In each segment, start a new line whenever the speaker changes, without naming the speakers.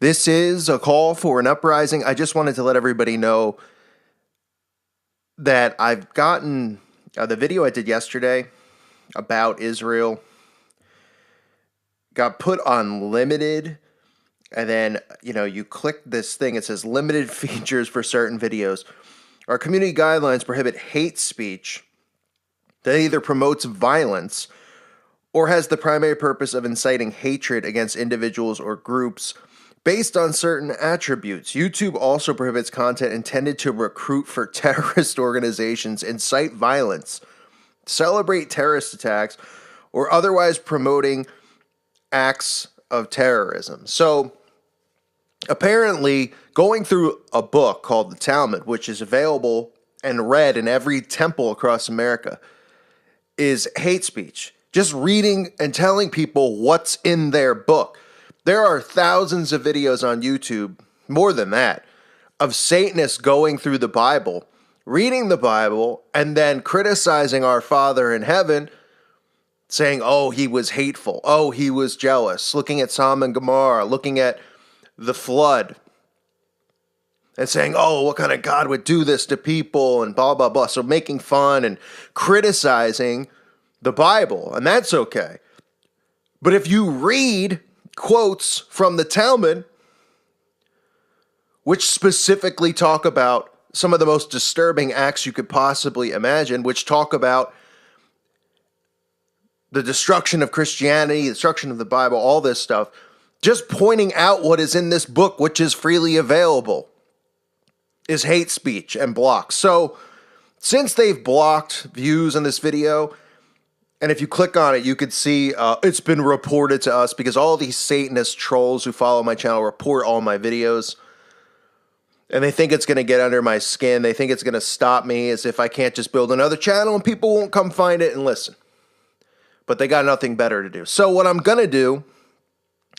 This is a call for an uprising. I just wanted to let everybody know that I've gotten the video I did yesterday about Israel got put on limited, and then, you click this thing, it says limited features for certain videos. Our community guidelines prohibit hate speech that either promotes violence or has the primary purpose of inciting hatred against individuals or groups based on certain attributes. YouTube also prohibits content intended to recruit for terrorist organizations, incite violence, celebrate terrorist attacks, or otherwise promoting acts of terrorism. So apparently, going through a book called the Talmud, which is available and read in every temple across America, is hate speech. Just reading and telling people what's in their book. There are thousands of videos on YouTube, more than that, of Satanists going through the Bible, reading the Bible, and then criticizing our Father in heaven, saying, oh, he was hateful, oh, he was jealous, looking at Sodom and Gomorrah, looking at the flood, and saying, oh, what kind of God would do this to people, and blah, blah, blah. So making fun and criticizing the Bible, and that's okay. But if you read quotes from the Talmud, which specifically talk about some of the most disturbing acts you could possibly imagine, which talk about the destruction of Christianity, the destruction of the Bible, all this stuff, just pointing out what is in this book, which is freely available, is hate speech and blocked. So since they've blocked views in this video, and if you click on it, you could see it's been reported to us, because all these Satanist trolls who follow my channel report all my videos. And they think it's going to get under my skin. They think it's going to stop me, as if I can't just build another channel and people won't come find it and listen. But they got nothing better to do. So what I'm going to do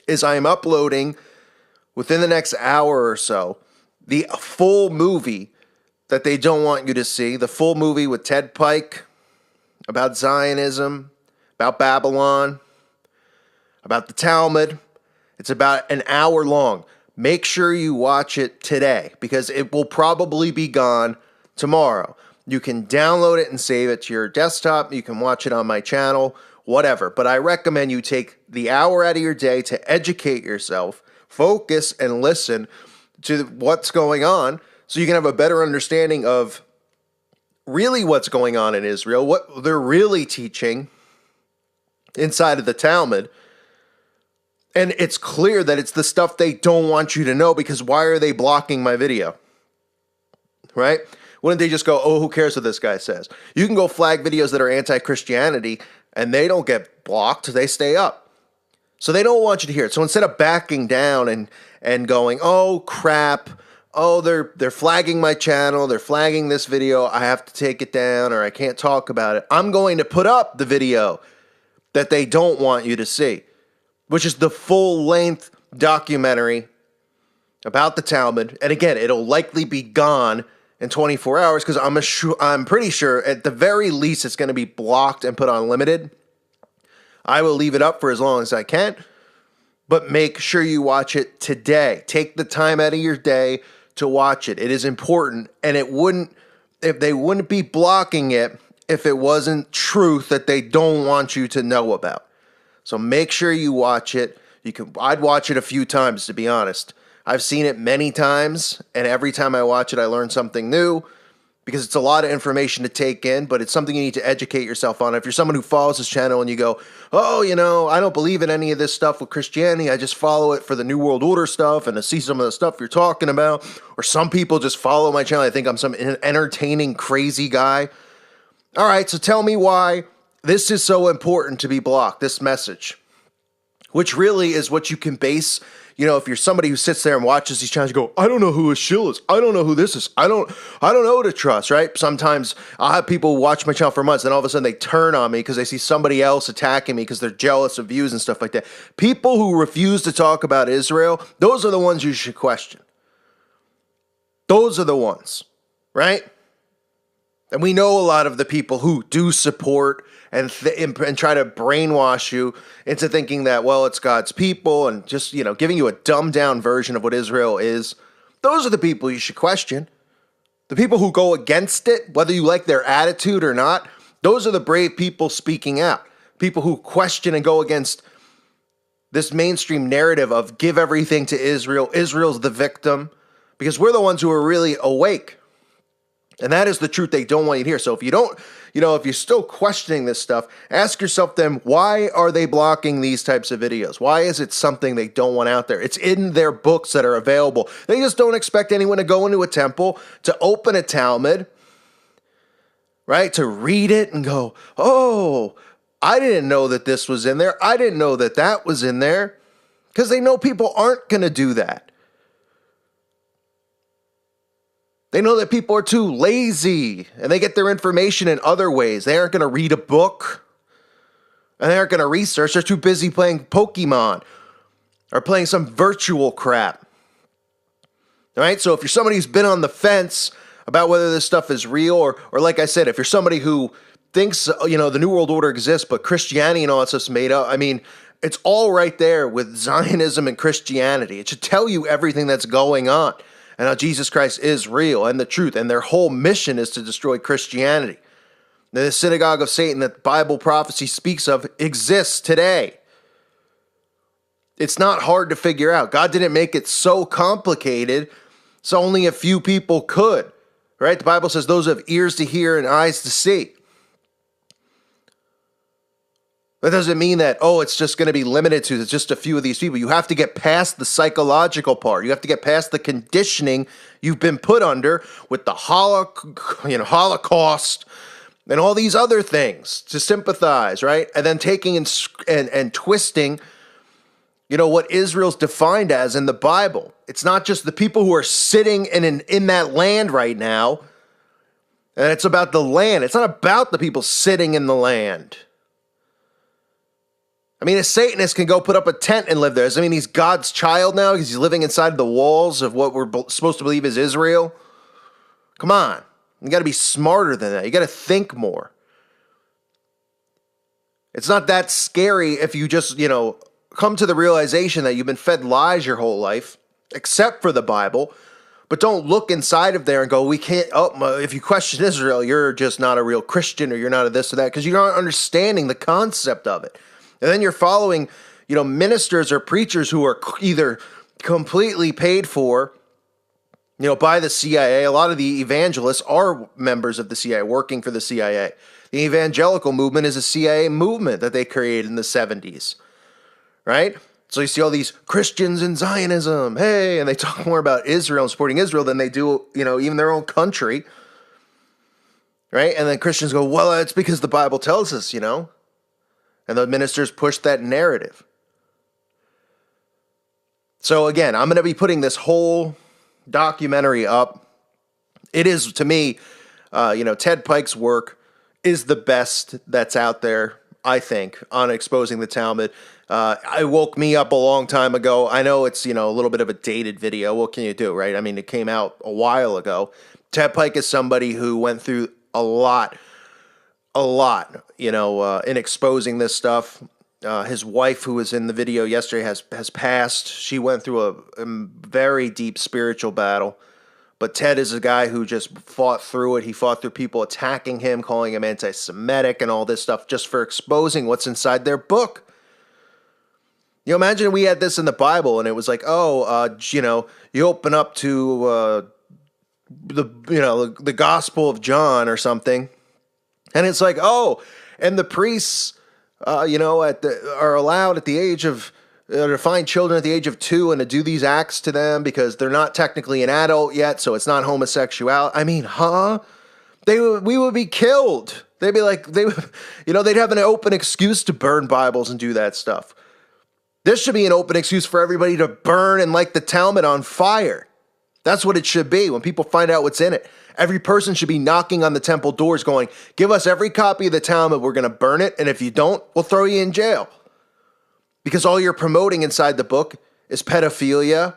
is I am uploading within the next hour or so the full movie that they don't want you to see. The full movie with Ted Pike, about Zionism, about Babylon, about the Talmud. It's about an hour long. Make sure you watch it today, because it will probably be gone tomorrow. You can download it and save it to your desktop. You can watch it on my channel, whatever. But I recommend you take the hour out of your day to educate yourself, focus, and listen to what's going on, so you can have a better understanding of really what's going on in Israel, what they're really teaching inside of the Talmud. And it's clear that it's the stuff they don't want you to know, because why are they blocking my video? Right? Wouldn't they just go, oh, who cares what this guy says? You can go flag videos that are anti-Christianity and they don't get blocked, they stay up. So they don't want you to hear it. So instead of backing down and going, oh, crap, oh, they're flagging my channel, they're flagging this video, I have to take it down, or I can't talk about it, I'm going to put up the video that they don't want you to see, which is the full-length documentary about the Talmud. And again, it'll likely be gone in 24 hours, because I'm pretty sure at the very least it's going to be blocked and put on limited. I will leave it up for as long as I can, but make sure you watch it today. Take the time out of your day to watch it. It is important, and they wouldn't be blocking it if it wasn't truth that they don't want you to know about. So make sure you watch it. I'd watch it a few times, to be honest. I've seen it many times, and every time I watch it, I learn something new, because it's a lot of information to take in, but it's something you need to educate yourself on. If you're someone who follows this channel and you go, oh, I don't believe in any of this stuff with Christianity, I just follow it for the New World Order stuff and to see some of the stuff you're talking about, or some people just follow my channel, I think I'm some entertaining, crazy guy. All right, so tell me why this is so important to be blocked, this message, which really is what you can base. If you're somebody who sits there and watches these channels, you go, I don't know who Ashil is. I don't know who this is. I don't know who to trust, right? Sometimes I'll have people watch my channel for months, and all of a sudden they turn on me because they see somebody else attacking me because they're jealous of views and stuff like that. People who refuse to talk about Israel, those are the ones you should question. Those are the ones, right? And we know a lot of the people who do support and try to brainwash you into thinking that, well, it's God's people and just, giving you a dumbed down version of what Israel is. Those are the people you should question. The people who go against it, whether you like their attitude or not, those are the brave people speaking out. People who question and go against this mainstream narrative of give everything to Israel. Israel's the victim, because we're the ones who are really awake. And that is the truth they don't want you to hear. So if you don't, if you're still questioning this stuff, ask yourself then, why are they blocking these types of videos? Why is it something they don't want out there? It's in their books that are available. They just don't expect anyone to go into a temple, to open a Talmud, right? To read it and go, oh, I didn't know that this was in there. I didn't know that that was in there. Because they know people aren't going to do that. They know that people are too lazy and they get their information in other ways. They aren't going to read a book and they aren't going to research. They're too busy playing Pokemon or playing some virtual crap. All right. So if you're somebody who's been on the fence about whether this stuff is real, or like I said, if you're somebody who thinks, the New World Order exists, but Christianity and all that stuff's made up, it's all right there with Zionism and Christianity. It should tell you everything that's going on. And how Jesus Christ is real and the truth, and their whole mission is to destroy Christianity. The synagogue of Satan that Bible prophecy speaks of exists today. It's not hard to figure out. God didn't make it so complicated so only a few people could, right? The Bible says those who have ears to hear and eyes to see. That doesn't mean that, it's just going to be limited to just a few of these people. You have to get past the psychological part. You have to get past the conditioning you've been put under with the Holocaust and all these other things to sympathize, right? And then taking and twisting, what Israel's defined as in the Bible. It's not just the people who are sitting in that land right now, and it's about the land. It's not about the people sitting in the land. A Satanist can go put up a tent and live there. Does that mean he's God's child now because he's living inside the walls of what we're supposed to believe is Israel? Come on. You got to be smarter than that. You got to think more. It's not that scary if you just, come to the realization that you've been fed lies your whole life, except for the Bible, but don't look inside of there and go, we can't, if you question Israel, you're just not a real Christian or you're not a this or that, because you're not understanding the concept of it. And then you're following, ministers or preachers who are either completely paid for, by the CIA. A lot of the evangelists are members of the CIA, working for the CIA. The evangelical movement is a CIA movement that they created in the 70s, right? So you see all these Christians in Zionism, hey, and they talk more about Israel and supporting Israel than they do, even their own country, right? And then Christians go, well, it's because the Bible tells us, And the ministers push that narrative. So again, I'm going to be putting this whole documentary up. It is, to me, Ted Pike's work is the best that's out there, I think, on exposing the Talmud. It woke me up a long time ago. I know it's, a little bit of a dated video. What can you do, right? It came out a while ago. Ted Pike is somebody who went through a lot, in exposing this stuff. His wife, who was in the video yesterday, has passed. She went through a very deep spiritual battle. But Ted is a guy who just fought through it. He fought through people attacking him, calling him anti-Semitic and all this stuff just for exposing what's inside their book. Imagine we had this in the Bible and it was like, you open up to the Gospel of John or something. And it's like, and the priests, are allowed at the age of, to find children at the age of 2 and to do these acts to them because they're not technically an adult yet, so it's not homosexuality. We would be killed. They'd be like, they'd have an open excuse to burn Bibles and do that stuff. This should be an open excuse for everybody to burn and light the Talmud on fire. That's what it should be when people find out what's in it. Every person should be knocking on the temple doors going, give us every copy of the Talmud, we're going to burn it, and if you don't, we'll throw you in jail. Because all you're promoting inside the book is pedophilia,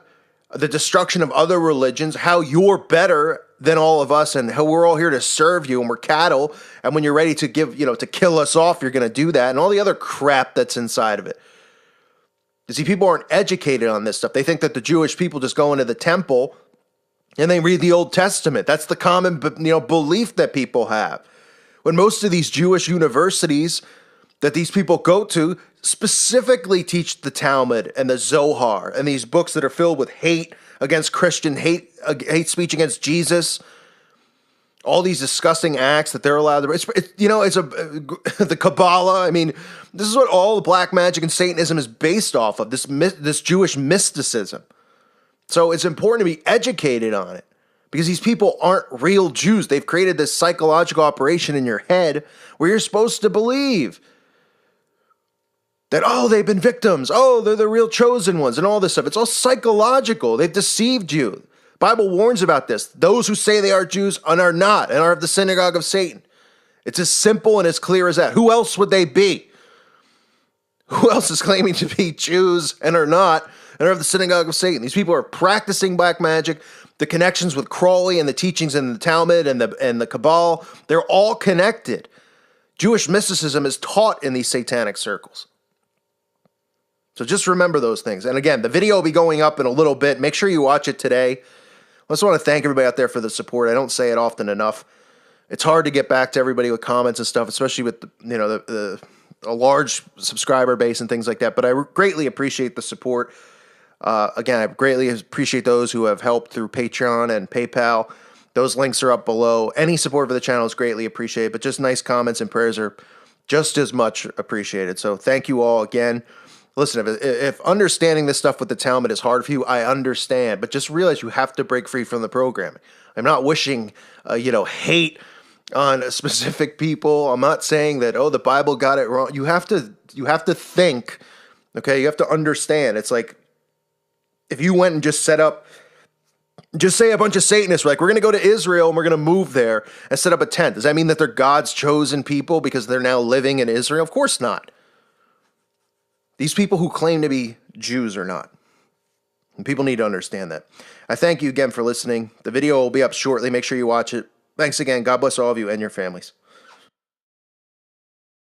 the destruction of other religions, how you're better than all of us, and we're all here to serve you, and we're cattle, and when you're ready to give, to kill us off, you're going to do that, and all the other crap that's inside of it. You see, people aren't educated on this stuff. They think that the Jewish people just go into the temple and they read the Old Testament. That's the common, belief that people have. When most of these Jewish universities that these people go to specifically teach the Talmud and the Zohar and these books that are filled with hate against Christian, hate speech against Jesus, all these disgusting acts that they're allowed to. The Kabbalah. I mean, this is what all the black magic and Satanism is based off of. This Jewish mysticism. So it's important to be educated on it, because these people aren't real Jews. They've created this psychological operation in your head where you're supposed to believe that, they've been victims. They're the real chosen ones and all this stuff. It's all psychological. They've deceived you. Bible warns about this. Those who say they are Jews and are not, and are of the synagogue of Satan. It's as simple and as clear as that. Who else would they be? Who else is claiming to be Jews and are not, and are of the synagogue of Satan? These people are practicing black magic. The connections with Crowley and the teachings in the Talmud and the Kabbalah, they're all connected. Jewish mysticism is taught in these satanic circles. So just remember those things. And again, the video will be going up in a little bit. Make sure you watch it today. I just want to thank everybody out there for the support. I don't say it often enough. It's hard to get back to everybody with comments and stuff, especially with a large subscriber base and things like that. But I greatly appreciate the support. Again, I greatly appreciate those who have helped through Patreon and PayPal. Those links are up below. Any support for the channel is greatly appreciated, but just nice comments and prayers are just as much appreciated. So thank you all again. Listen, if understanding this stuff with the Talmud is hard for you, I understand. But just realize you have to break free from the programming. I'm not wishing, hate on specific people. I'm not saying that, the Bible got it wrong. You have to think, okay? You have to understand. It's like if you went and just say a bunch of Satanists were like, we're going to go to Israel and we're going to move there and set up a tent. Does that mean that they're God's chosen people because they're now living in Israel? Of course not. These people who claim to be Jews are not. And people need to understand that. I thank you again for listening. The video will be up shortly. Make sure you watch it. Thanks again. God bless all of you and your families.